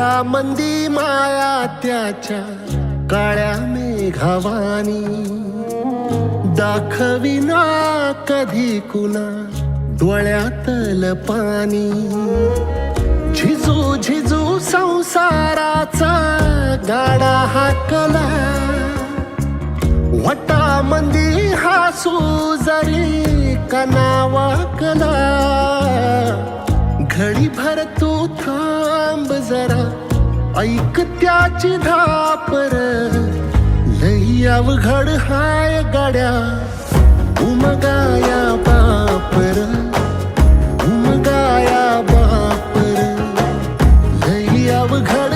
मंदी माया त्याच्या काळ्या मेघावानी, दाखविना कधी कुणा डोळ्यातल पाणी. झिजू झिजू संसाराचा गाडा हाकला, वटामंदी हासू जरी कना वाकला. घडी भर तू थांब जरा, ऐक त्याची धापर, लई अवघड हाय गड्या उमगाया बापर, उमगाया बापर, लई अवघड